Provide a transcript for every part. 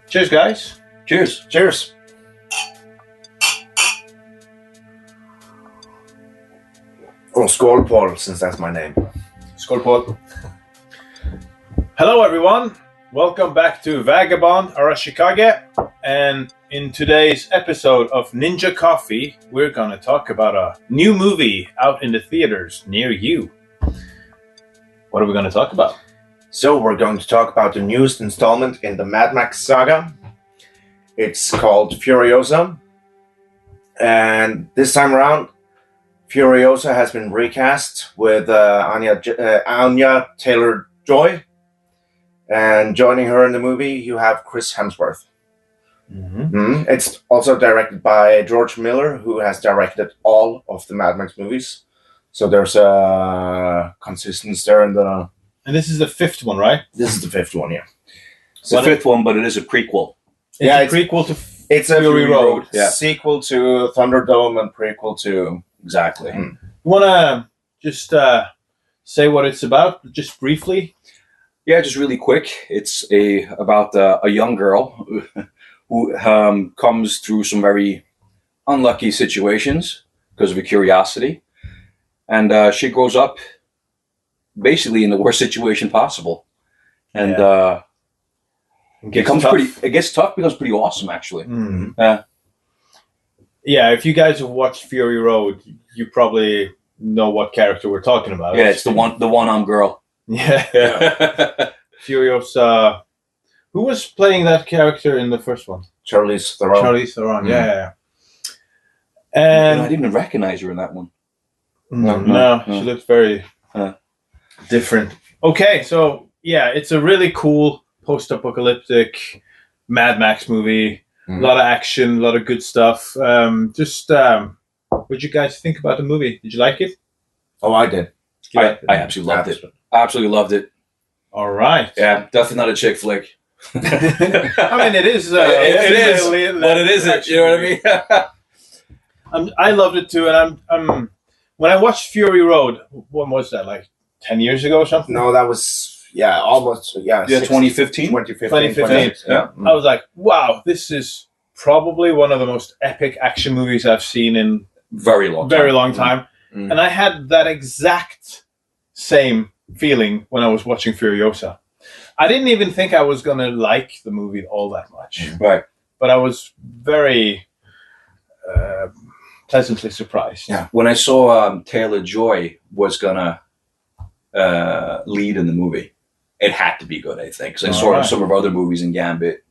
Cheers, guys. Cheers. Cheers. Or Skål Paul, since that's my name. Skål Paul. Hello, everyone. Welcome back to Vagabond Arashikage. And in today's episode of Ninja Coffee, we're going to talk about a new movie out in the theaters near you. What are we going to talk about? So we're going to talk about the newest installment in the Mad Max Saga. It's called Furiosa. And this time around, Furiosa has been recast with Anya Taylor-Joy. And joining her in the movie, you have Chris Hemsworth. It's also directed by George Miller, who has directed all of the Mad Max movies. So there's a consistency there in the... And this is the fifth one, right? This is the fifth one, yeah. It's the fifth one, but it is a prequel. It's a prequel to It's a Fury Road. Yeah. Sequel to Thunderdome and prequel to... Exactly. You want to just say what it's about, just briefly? Yeah, just really quick. It's about a young girl who comes through some very unlucky situations because of her curiosity. And she grows up basically in the worst situation possible. And it gets tough, becomes pretty awesome, actually. Yeah, if you guys have watched Fury Road, you probably know what character we're talking about. Yeah, it's the one-armed girl. Yeah. Furiosa. Who was playing that character in the first one? Charlize Theron. Charlize Theron, yeah. And I didn't even recognize her in that one. No, she looked very different. Okay, so yeah, it's a really cool post-apocalyptic Mad Max movie. A lot of action, a lot of good stuff. What did you guys think about the movie? Did you like it? Oh, I did. I absolutely loved it. Absolutely loved it. All right. Yeah, definitely not a chick flick. I mean, it is. It is, but it isn't. You know what I mean? I loved it too, and I'm. When I watched Fury Road, when was that? Like 10 years ago or something? No, that was almost 2015. 2015. Yeah. I was like, wow, this is probably one of the most epic action movies I've seen in very long time. And I had that exact same feeling when I was watching Furiosa. I didn't even think I was going to like the movie all that much. Right. But I was very pleasantly surprised. Yeah. When I saw Taylor-Joy was going to lead in the movie, it had to be good, I think. Because I saw some of her other movies in Gambit.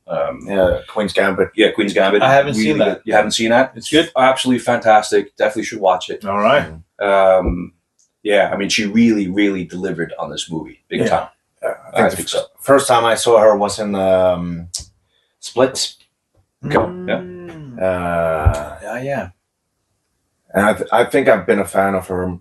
Queen's Gambit. Yeah, Queen's Gambit. I haven't seen that. Good. You haven't seen that? It's good? Absolutely fantastic. Definitely should watch it. All right. Yeah, I mean, she really, really delivered on this movie. Big time. I think so. First time I saw her was in Split. Yeah. Yeah. And I think I've been a fan of her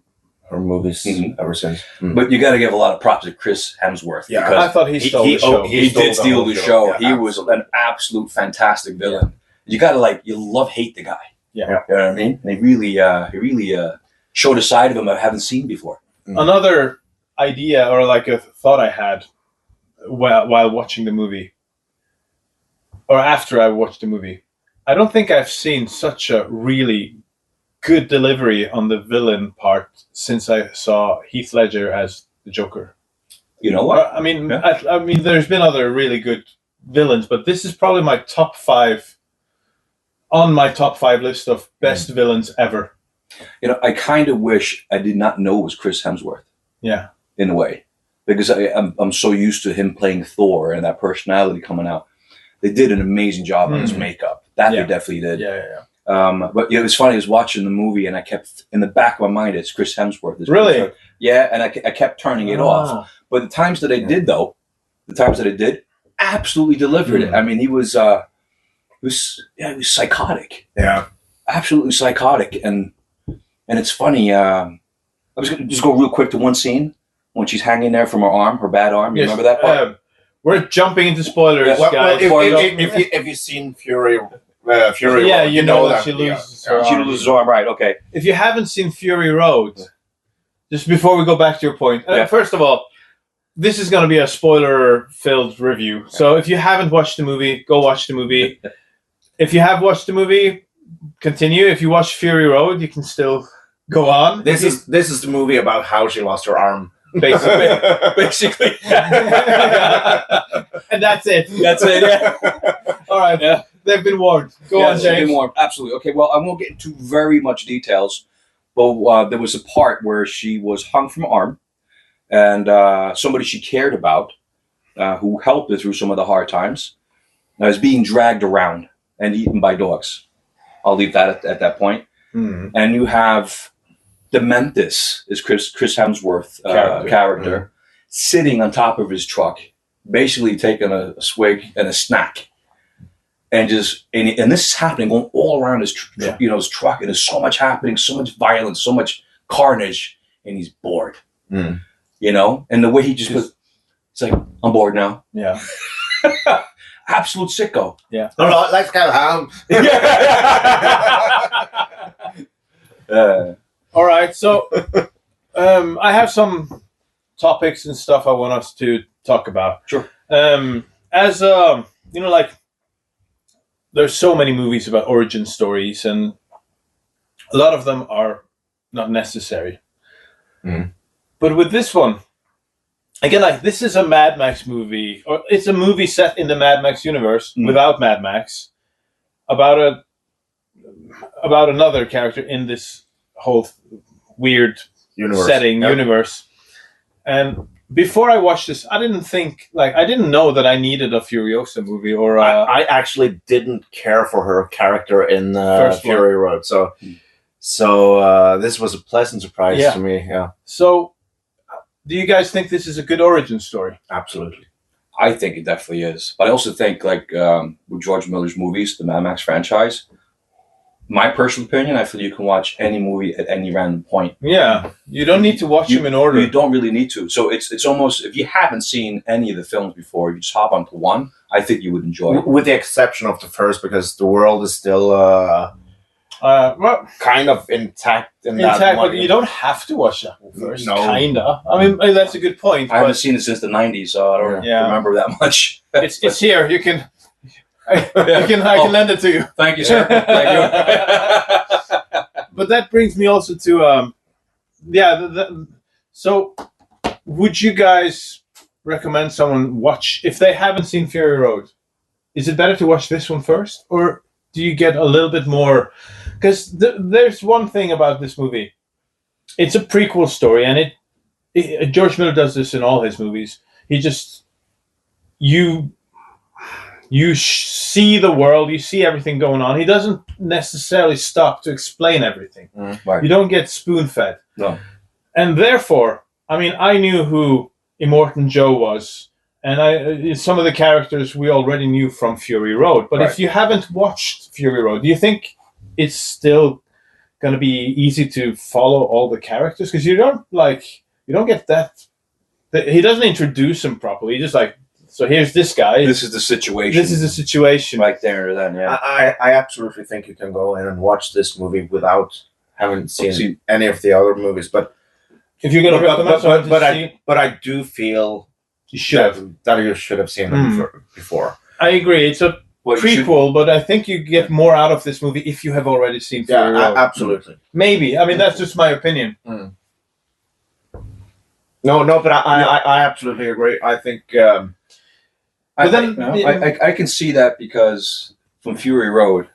movies ever since. But you got to give a lot of props to Chris Hemsworth. Yeah, I thought he stole the show. He did steal the show. Yeah, he was an absolute fantastic villain. You got to you love-hate the guy. Yeah. You know what I mean? And he really showed a side of him I haven't seen before. Another idea or like a thought I had while watching the movie, or after I watched the movie, I don't think I've seen such a really good delivery on the villain part since I saw Heath Ledger as the Joker. You know what? I mean, I mean, there's been other really good villains, but this is probably my top 5 list of best villains ever. You know, I kind of wish I did not know it was Chris Hemsworth. Yeah. In a way, because I'm so used to him playing Thor and that personality coming out. They did an amazing job on his makeup. That they definitely did. Yeah. But it was funny. I was watching the movie and I kept in the back of my mind, it's Chris Hemsworth. Really? Yeah, and I kept turning it off. But the times that I did, absolutely delivered it. I mean, he was psychotic. Yeah, absolutely psychotic. And it's funny. I was going to just go real quick to one scene when she's hanging there from her bad arm. You remember that part? We're jumping into spoilers, guys. If you've seen Fury, yeah, you know that she loses her arm. She loses her arm, right? Okay. If you haven't seen Fury Road, just before we go back to your point, first of all, this is going to be a spoiler-filled review. So if you haven't watched the movie, go watch the movie. If you have watched the movie, continue. If you watch Fury Road, you can still go on. This is the movie about how she lost her arm. Basically. And that's it. That's it. Yeah. All right. Yeah. They've been warned. Go on, James. More. Absolutely. Okay. Well, I won't get into very much details, but there was a part where she was hung from her arm, and somebody she cared about, who helped her through some of the hard times, is being dragged around and eaten by dogs. I'll leave that at that point. Mm. And you have Dementis, is Chris Hemsworth character, sitting on top of his truck, basically taking a swig and a snack, and this is happening going all around his his truck, and there's so much happening, so much violence, so much carnage, and he's bored. Mm. And the way he just it's like, I'm bored now. Yeah. Absolute sicko. Yeah. All right, let's go home. All right. So I have some topics and stuff I want us to talk about. Sure. As like, there's so many movies about origin stories, and a lot of them are not necessary. Mm. But with this one, again, like, this is a Mad Max movie, or it's a movie set in the Mad Max universe without Mad Max, about another character in this whole weird universe. And before I watched this, I didn't know that I needed a Furiosa movie, or I actually didn't care for her character in Fury Road, so this was a pleasant surprise to me. Yeah. So, do you guys think this is a good origin story? Absolutely. I think it definitely is. But I also think, like, with George Miller's movies, the Mad Max franchise, my personal opinion, I feel you can watch any movie at any random point. Yeah. You don't need to watch them in order. You don't really need to. So it's almost, if you haven't seen any of the films before, you just hop onto one, I think you would enjoy it. With the exception of the first, because the world is still kind of intact that one. But you don't have to watch that one first. No. Kinda. I mean, that's a good point. I haven't seen it since the 90s, so I don't remember that much. It's here. You can... I can lend it to you. Thank you, sir. Thank you. But that brings me also to so would you guys recommend someone watch, if they haven't seen Fury Road, is it better to watch this one first, or do you get a little bit more? Because there's one thing about this movie, it's a prequel story, and George Miller does this in all his movies. He just you see the world, you see everything going on. He doesn't necessarily stop to explain everything. Right. You don't get spoon-fed. No. And therefore, I mean, I knew who Immortan Joe was, and some of the characters we already knew from Fury Road. But if you haven't watched Fury Road, do you think it's still going to be easy to follow all the characters? Because you don't get that. He doesn't introduce them properly. He just so here's this guy. This is the situation. Right there, then, yeah. I absolutely think you can go in and watch this movie without having seen any of the other movies. But if you're going to recommend someone to see, but I do feel you should have seen them before. I agree. It's a prequel, but I think you get more out of this movie if you have already seen Fury Road. Absolutely. Maybe. I mean, that's just my opinion. Mm. No, but I absolutely agree. I think. I can see that, because from Fury Road,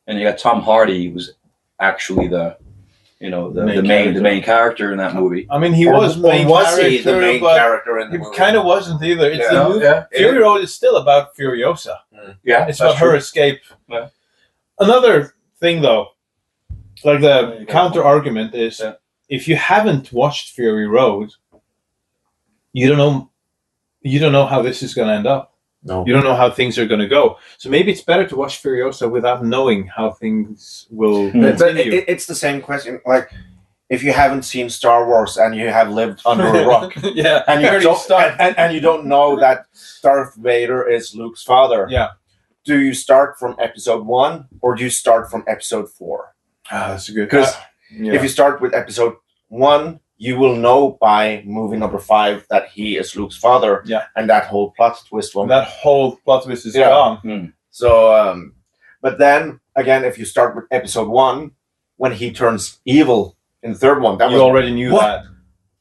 and you got Tom Hardy, who was actually the main character in that movie. I mean, he was the main character in the movie? He kind of wasn't either. It's the movie. Fury Road is still about Furiosa. Yeah, it's about her escape. Yeah. Another thing, though, like the counter argument is, if you haven't watched Fury Road, you don't know how this is going to end up. No. You don't know how things are going to go. So maybe it's better to watch Furiosa without knowing how things will continue. It's the same question. Like, if you haven't seen Star Wars and you have lived under a rock, and you don't know that Darth Vader is Luke's father, do you start from episode 1 or do you start from episode 4? That's a good. Because if you start with episode 1, you will know by movie number 5 that he is Luke's father. Yeah. And that whole plot twist one. That whole plot twist is Yeah. gone. So, but then again, if you start with episode 1, when he turns evil in the third one, that You was already knew what? that.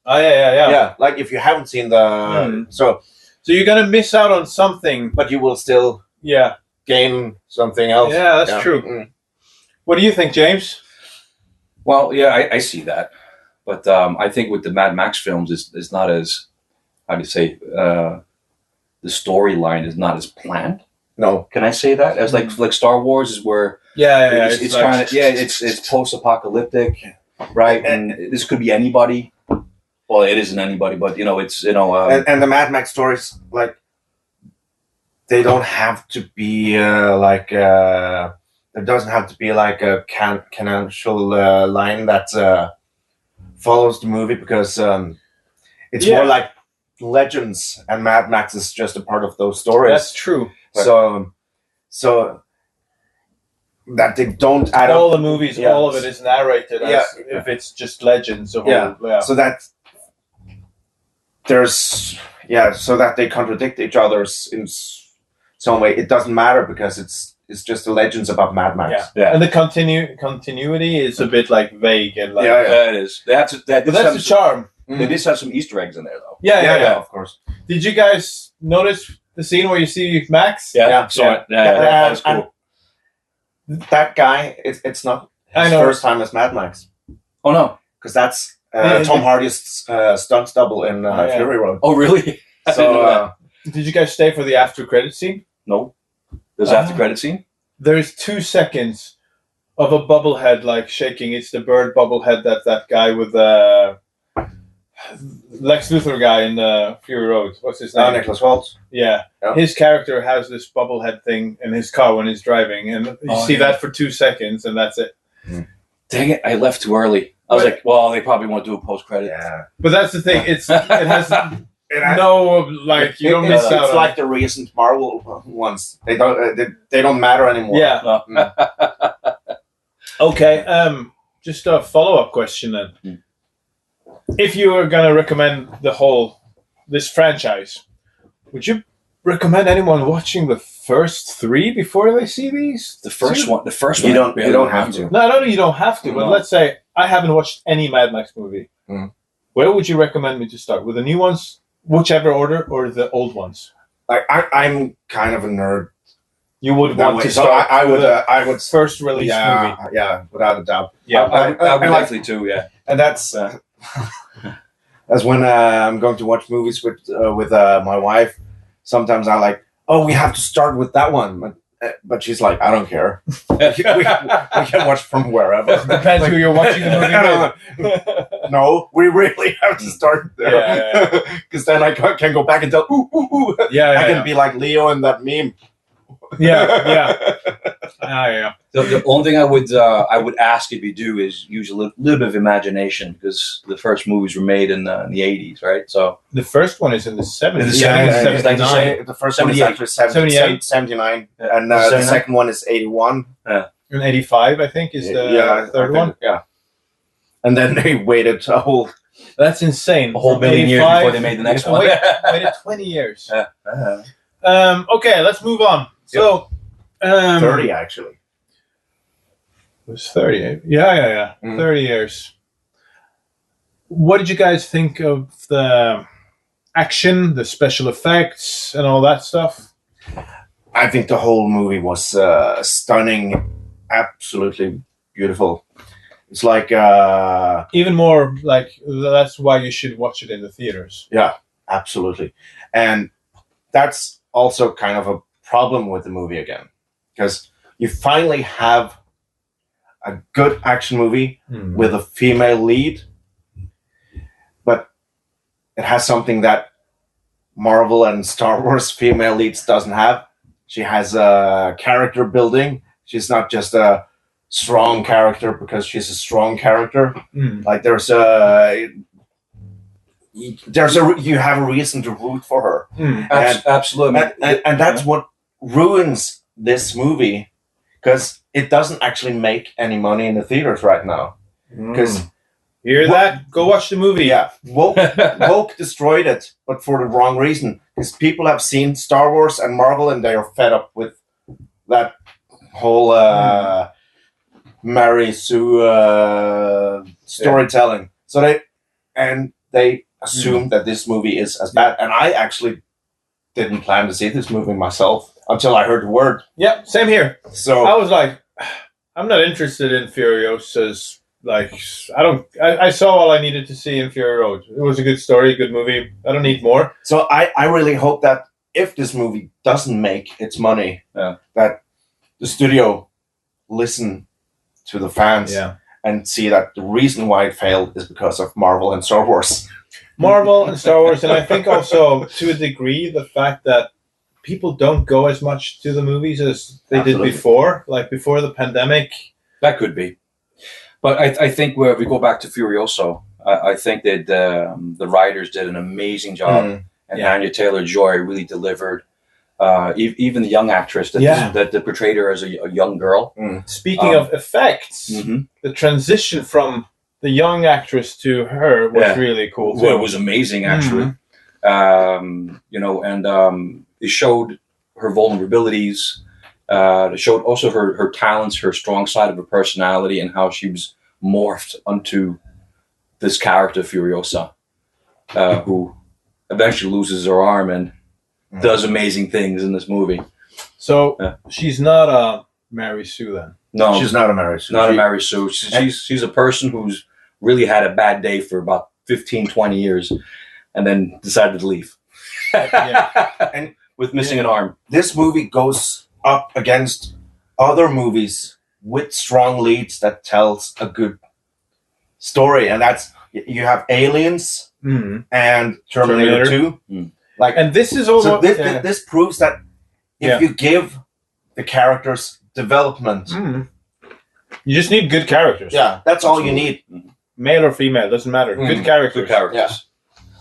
Oh yeah. yeah. Like if you haven't seen the So you're gonna miss out on something, but you will still gain something else. Yeah, that's true. What do you think, James? Well, yeah, I see that, but I think with the Mad Max films, it's not as, how do you say, the storyline is not as planned. No, can I say that? As like Star Wars is where it's like, kind of it's post-apocalyptic, right? And this could be anybody. Well, it isn't anybody, but it's and the Mad Max stories, like, they don't have to be there doesn't have to be like a canonical line that follows the movie, because it's more like legends, and Mad Max is just a part of those stories. That's true. So that they don't add all up the movies, all of it is narrated as if it's just legends. So so that there's so that they contradict each other in some way. It doesn't matter because it's just the legends about Mad Max. And the continuity is a bit like vague and like it is. That's the charm. They did have some Easter eggs in there, though. Yeah, of course. Did you guys notice the scene where you see Max? Yeah. That was cool. That guy, it's not his first time as Mad Max. Oh no, because that's Tom Hardy's stunt double in Fury Road. Oh really? So did you guys stay for the after credit scene? No. There's after credit scene. There is 2 seconds of a bubblehead like shaking. It's the bird bubblehead that guy with the Lex Luthor guy in Fury Road. What's his name? Nicholas Waltz. Yeah. His character has this bubblehead thing in his car when he's driving, and you see that for 2 seconds, and that's it. Dang it! I left too early. I was like, well, they probably want to do a post credit. Yeah. But that's the thing. It has no like you don't miss out. It's like the recent Marvel ones. They don't matter anymore. Yeah. Okay. Just a follow-up question then. If you were gonna recommend this franchise, would you recommend anyone watching the first 3 before they see these? The first one. You don't have to. No, you don't have to. But let's say I haven't watched any Mad Max movie. Where would you recommend me to start? With the new ones, whichever order, or the old ones? I'm kind of a nerd. You would want to start. I would first release movie. Yeah, without a doubt. Yeah, I would definitely too. Yeah, and that's when I'm going to watch movies with my wife. Sometimes I like, we have to start with that one, but she's like, I don't care. we can watch from wherever. Depends who you're watching the movie with. No, we really have to start there, because then I can go back and tell, ooh. I can be like Leo in that meme. Yeah. The only thing I would ask if you do is use a little bit of imagination, because the first movies were made in the 80s, right? So the first one is in the 70s. In the 70s, 79. The first one is actually 79, and the second one is 81. And 85, I think, is the third one. Yeah. And then they waited a whole... That's insane. A whole million years before they made the next one. Waited 20 years. Okay, let's move on. So, 30 actually. It was 30. Yeah. 30 years. What did you guys think of the action, the special effects, and all that stuff? I think the whole movie was stunning, absolutely beautiful. It's like even more like that's why you should watch it in the theaters. Yeah, absolutely, and that's also kind of a problem with the movie again, because you finally have a good action movie with a female lead, but it has something that Marvel and Star Wars female leads doesn't have. She has a character building. She's not just a strong character because she's a strong character. Like you have a reason to root for her. Absolutely. And that's what ruins this movie, because it doesn't actually make any money in the theaters right now. Because Hear that? Go watch the movie. Yeah, woke destroyed it, but for the wrong reason. Because people have seen Star Wars and Marvel, and they are fed up with that whole Mary Sue storytelling. So they assume that this movie is as bad. And I actually didn't plan to see this movie myself until I heard the word. Yep, same here. So I was like, I'm not interested in Furiosa's. Like, I saw all I needed to see in Fury Road. It was a good story, a good movie. I don't need more. So I really hope that if this movie doesn't make its money, that the studio listen to the fans and see that the reason why it failed is because of Marvel and Star Wars. Marvel and Star Wars, and I think also to a degree the fact that people don't go as much to the movies as they did before, like before the pandemic. That could be. But I think where we go back to Furiosa, I think that the writers did an amazing job, and Anya Taylor-Joy really delivered. Even the young actress that portrayed her as a young girl. Speaking of effects, the transition from the young actress to her was really cool. Well, it was amazing, actually. It showed her vulnerabilities. It showed also her talents, her strong side of her personality, and how she was morphed onto this character Furiosa, who eventually loses her arm and does amazing things in this movie. So she's not a Mary Sue then? No, she's not a Mary Sue. Not a Mary Sue. She's a person who's really had a bad day for about 15, 20 years, and then decided to leave. And with missing an arm. This movie goes up against other movies with strong leads that tells a good story, and that's you have Aliens and Terminator 2. Like, and this is also this proves that if you give the characters development, you just need good characters. Yeah, that's all you need. Male or female, doesn't matter. Good characters. Good characters.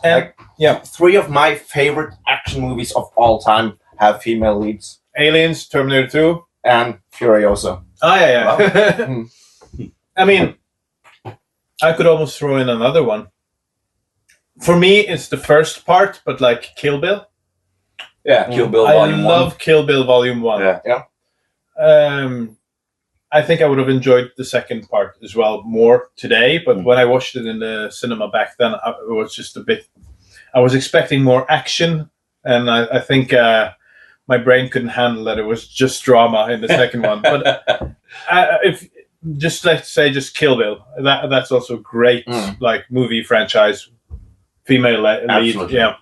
Yeah. And, 3 of my favorite action movies of all time have female leads. Aliens, Terminator 2. And Furiosa. Oh, yeah. Wow. I mean, I could almost throw in another one. For me, it's the first part, but like Kill Bill. Yeah, Kill Bill Volume 1. I love Kill Bill Volume 1. Yeah. I think I would have enjoyed the second part as well more today, but when I watched it in the cinema back then, it was just a bit... I was expecting more action, and I think my brain couldn't handle that it was just drama in the second one. But if just let's say just Kill Bill, that's also a great like movie franchise, female lead. Absolutely. Yeah.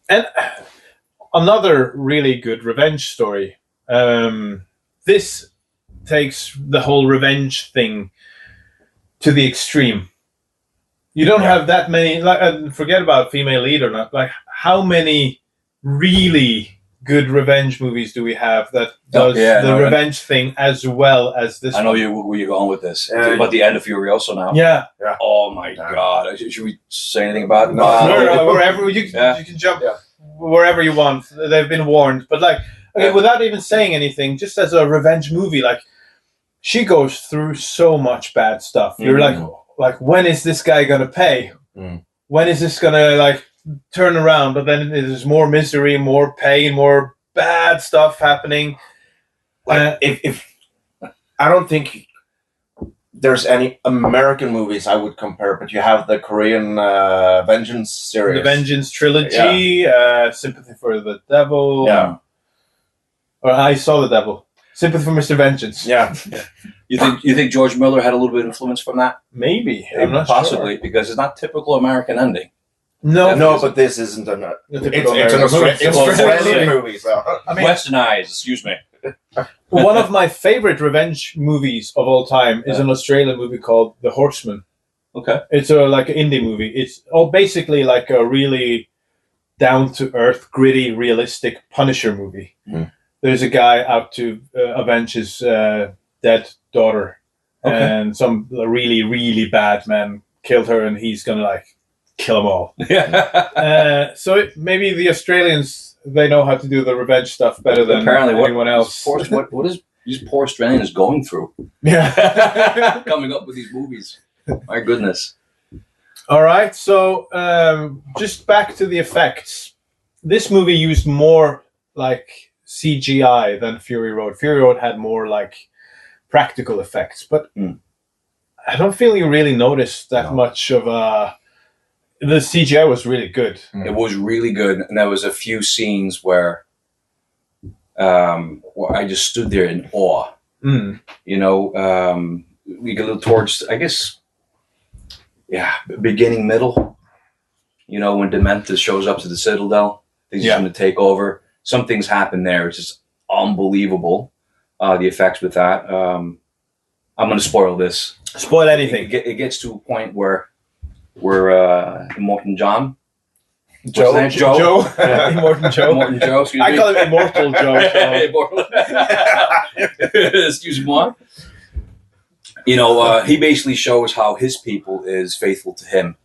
And another really good revenge story. This takes the whole revenge thing to the extreme. You don't have that many, like, forget about female lead or not, like how many really good revenge movies do we have that does revenge thing as well as this I know one? where you're going with this. About the end of Furiosa now. Yeah. Oh my God. Should we say anything about it? No, wherever you can jump wherever you want. They've been warned. But like, okay, without even saying anything, just as a revenge movie, like, she goes through so much bad stuff. You're like, when is this guy gonna pay? When is this gonna like turn around? But then there's more misery, more pain, more bad stuff happening. Like, if I don't think there's any American movies I would compare, but you have the Korean Vengeance series, the Vengeance trilogy, Sympathy for the Devil, or I Saw the Devil. Sympathy for Mr. Vengeance. Yeah. You think George Miller had a little bit of influence from that? Maybe. I'm not Possibly, sure. because it's not typical American ending. No, but this isn't an Australian movie. So. I mean, Westernized, excuse me. One of my favorite revenge movies of all time is an Australian movie called The Horseman. Okay. It's like an indie movie. It's basically like a really down-to-earth, gritty, realistic Punisher movie. There's a guy out to avenge his dead daughter, and some really, really bad man killed her, and he's gonna like kill them all. So maybe the Australians, they know how to do the revenge stuff better than anyone else. What is these poor Australians going through? Yeah, coming up with these movies. My goodness. All right, so just back to the effects. This movie used more like CGI than Fury Road. Fury Road had more like practical effects, but I don't feel you really noticed that much of the CGI was really good. It was really good, and there was a few scenes where I just stood there in awe. You know, we get a little towards, I guess, beginning, middle. You know, when Dementus shows up to the Citadel, he's going to take over. Some things happen there. It's just unbelievable. The effects with that. I'm going to spoil this. Spoil anything. It gets to a point where Immortan John. Joe. Immortan Joe. Immortan Joe. Excuse me. I call him Immortal Joe. Excuse me. You know, he basically shows how his people is faithful to him.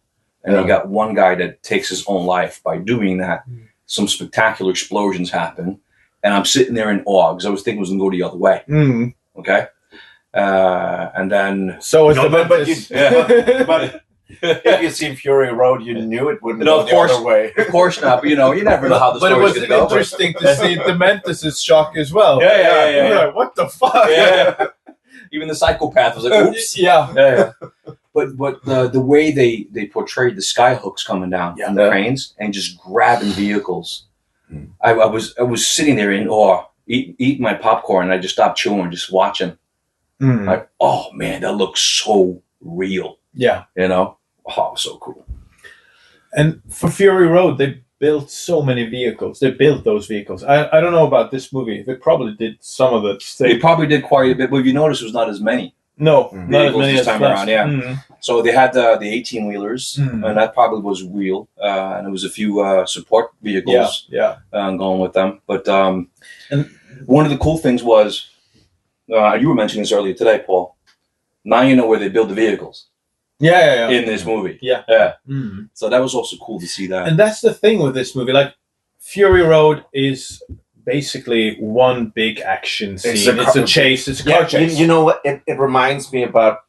And you got one guy that takes his own life by doing that. Some spectacular explosions happen. And I'm sitting there in awe because I was thinking it was going to go the other way. Okay? And then... So it's but if you've seen Fury Road, you knew it wouldn't go the other way. Of course not, but you know, you never know how the story's going to go. But it was interesting to see Dementus' shock as well. Yeah. Like, what the fuck? Yeah. Even the psychopath was like, oops. Yeah. But the way they portrayed the skyhooks coming down from the cranes and just grabbing vehicles, I was sitting there in awe, eating my popcorn, and I just stopped chewing, just watching. Like, oh man, that looks so real. Yeah. You know? Oh, so cool. And for Fury Road, they built so many vehicles. They built those vehicles. I don't know about this movie. They probably did some of it. They probably did quite a bit, but if you notice, it was not as many. No, not as many this time around, yeah. So they had the 18-wheelers, and that probably was real. And there was a few support vehicles going with them. But and one of the cool things was, you were mentioning this earlier today, Paul. Now you know where they build the vehicles. Yeah. In this movie. Yeah. So that was also cool to see that. And that's the thing with this movie. Like, Fury Road is basically one big action scene. It's a chase. It's a car chase. You know what? It reminds me about,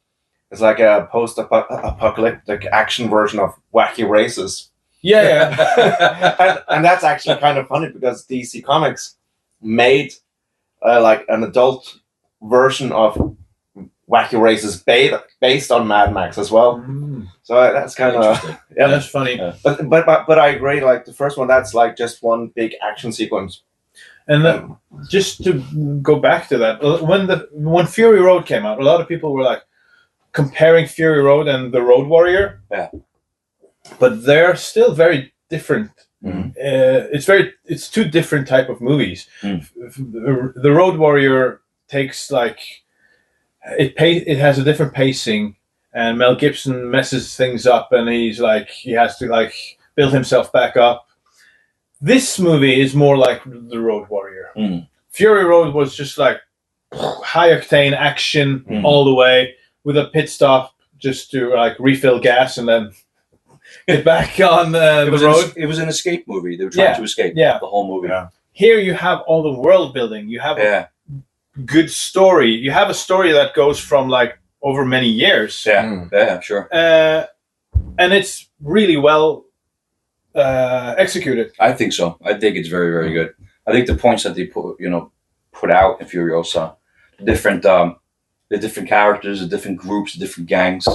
it's like a post-apocalyptic action version of Wacky Races. Yeah. and that's actually kind of funny because DC Comics made like an adult version of Wacky Races based on Mad Max as well. So that's kind of that's funny. But I agree. Like the first one, that's like just one big action sequence. And just to go back to that, when Fury Road came out, a lot of people were like comparing Fury Road and the Road Warrior. Yeah. But they're still very different. It's two different type of movies. The Road Warrior takes like it has a different pacing, and Mel Gibson messes things up, and he has to like build himself back up. This movie is more like the Road Warrior. Fury Road was just like high octane action all the way with a pit stop just to like refill gas and then get back on the road. It was an escape movie. They were trying to escape the whole movie. Yeah. Here you have all the world building. You have a good story. You have a story that goes from like over many years. Yeah, sure. And it's really well executed. I think so. I think it's very, very good. I think the points that they put out in Furiosa, the different characters, the different groups, the different gangs,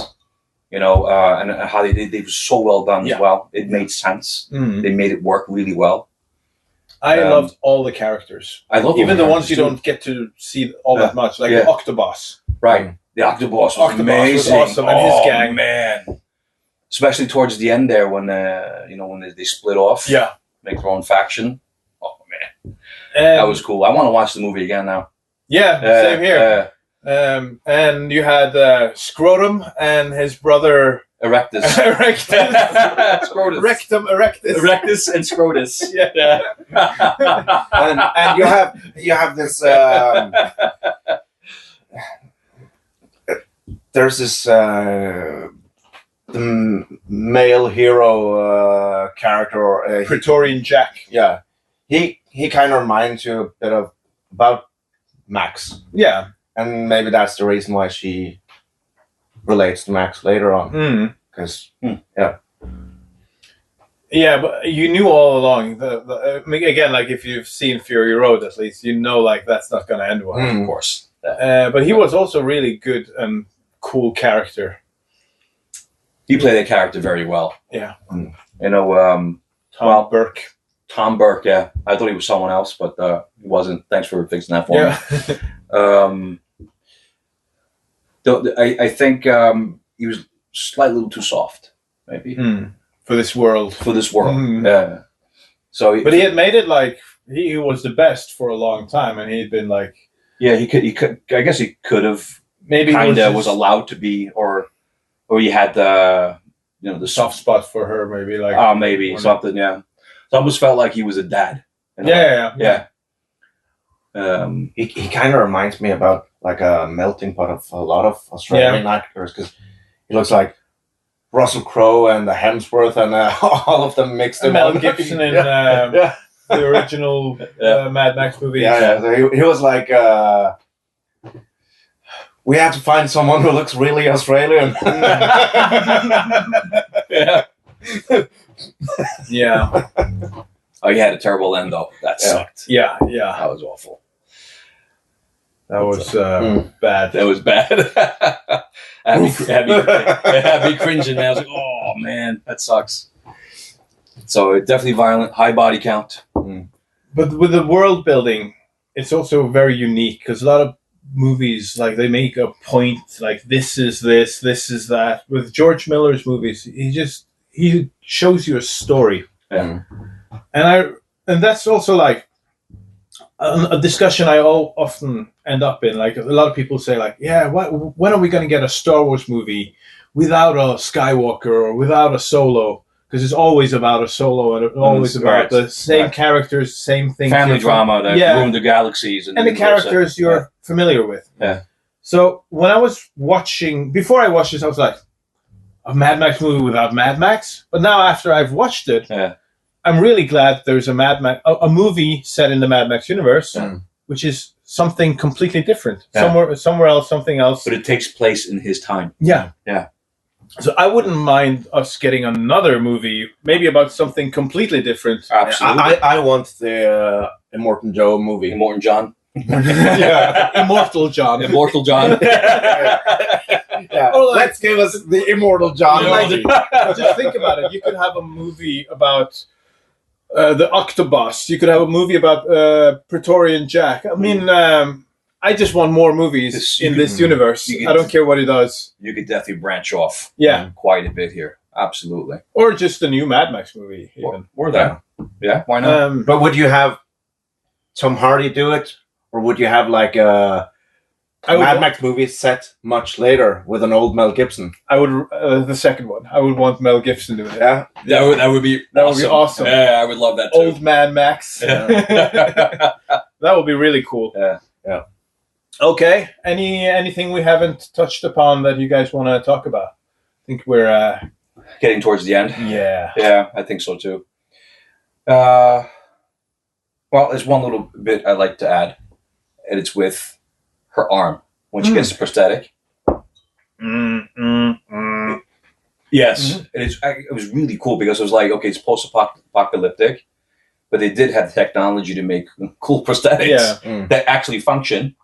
and how they were so well done as well. It made sense. They made it work really well. I loved all the characters. I love even the ones you don't get to see all that much, like the Octobus. Right, the Octobus was amazing. Was awesome, and his gang, man. Especially towards the end there, when when they split off, make their own faction. Oh man, that was cool. I want to watch the movie again now. Yeah, same here. And you had Scrotum and his brother Erectus. Scrotus. Rectum Erectus. Erectus and Scrotus. and you have this. There's this the male hero character, Praetorian Jack. Yeah, he kind of reminds you a bit about Max. Yeah, and maybe that's the reason why she relates to Max later on. Mm. Because Yeah, but you knew all along. I mean, again, like if you've seen Fury Road, at least you know like that's not going to end well. Of course. But he was also really good and cool character. He played that character very well. Yeah. You know, Tom Burke. Tom Burke, yeah. I thought he was someone else, but he wasn't. Thanks for fixing that for Yeah. me. I think he was slightly a little too soft, maybe. For this world. For this world, yeah. So, but he had made it like he was the best for a long time, and he'd been like, yeah, he could. I guess he could have maybe kind of was allowed to be, or he had the soft spot for her, maybe like maybe something, yeah. It almost felt like he was a dad. Yeah. he kind of reminds me about like a melting pot of a lot of Australian actors, because he looks like Russell Crowe and the Hemsworth and all of them mixed in. Mel Gibson in the original Mad Max movie. Yeah. So he was like, we had to find someone who looks really Australian. Yeah. Oh, he had a terrible end though. That sucked. Yeah. That was awful. That was bad. That was bad. had me cringing, man. I was like, oh man, that sucks. So definitely violent, high body count. But with the world building, it's also very unique, because a lot of movies, like, they make a point, like, this is this, this is that. With George Miller's movies, he shows you a story. Yeah. And that's also like a discussion I often end up in. Like, a lot of people say, like, yeah, when are we going to get a Star Wars movie without a Skywalker or without a Solo? Because it's always about a Solo and always about the same characters, same thing. Family drama that ruined the galaxies. And the characters you're familiar with. Yeah. So when I was before I watched this, I was like, a Mad Max movie without Mad Max? But now after I've watched it, I'm really glad there's a movie set in the Mad Max universe, which is something completely different. Somewhere else, something else. But it takes place in his time. Yeah. Yeah. So I wouldn't mind us getting another movie, maybe about something completely different. Absolutely. I want the Immortal Joe movie. Immortal John. Immortal John. Immortal John. Let's give us the Immortal John movie. Just think about it. You could have a movie about the Octobus. You could have a movie about Praetorian Jack. I mean, I just want more movies in this universe. I don't care what it does. You could definitely branch off quite a bit here. Absolutely. Or just a new Mad Max movie, even. Or that. Yeah, why not? But would you have Tom Hardy do it? Or would you have like a Mad Max movie set much later with an old Mel Gibson? I would, the second one. I would want Mel Gibson doing it. Yeah. That would be awesome. Yeah, I would love that too. Old Mad Max. That would be really cool. Yeah. Okay. Anything we haven't touched upon that you guys want to talk about? I think we're getting towards the end. Yeah, I think so too. Well, there's one little bit I'd like to add, and it's with her arm when she gets the prosthetic. Yes, and it was really cool because it was like, okay, it's post-apocalyptic, but they did have the technology to make cool prosthetics that actually function.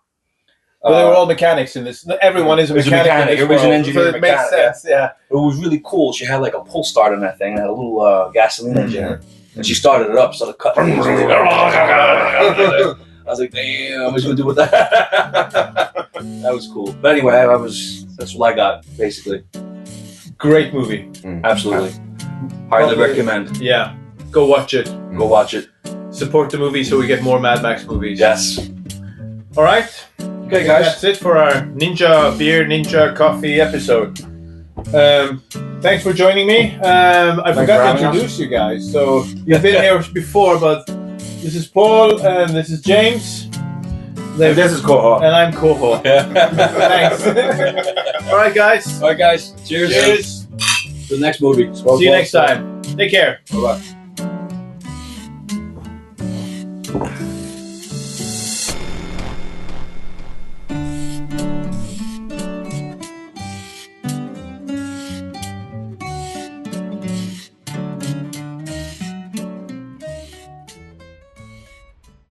Well, they were all mechanics in this. Everyone is a mechanic. It was an engineer. So it makes sense. Yeah. It was really cool. She had like a pull start on that thing. It had a little gasoline engine in it. And she started it up, started cutting. I was like, damn, what's going to do with that? That was cool. But anyway, that's what I got, basically. Great movie. Absolutely. Highly recommend. Yeah. Go watch it. Go watch it. Support the movie so we get more Mad Max movies. Yes. All right. Okay, guys. That's it for our Ninja Beer, Ninja Coffee episode. Thanks for joining me. I forgot to introduce you guys. So you've been here before, but this is Paul and this is James. And this is Koho. And I'm Koho. Thanks. All right, guys. Cheers. Cheers. To the next movie. See you next time. Take care. Bye-bye.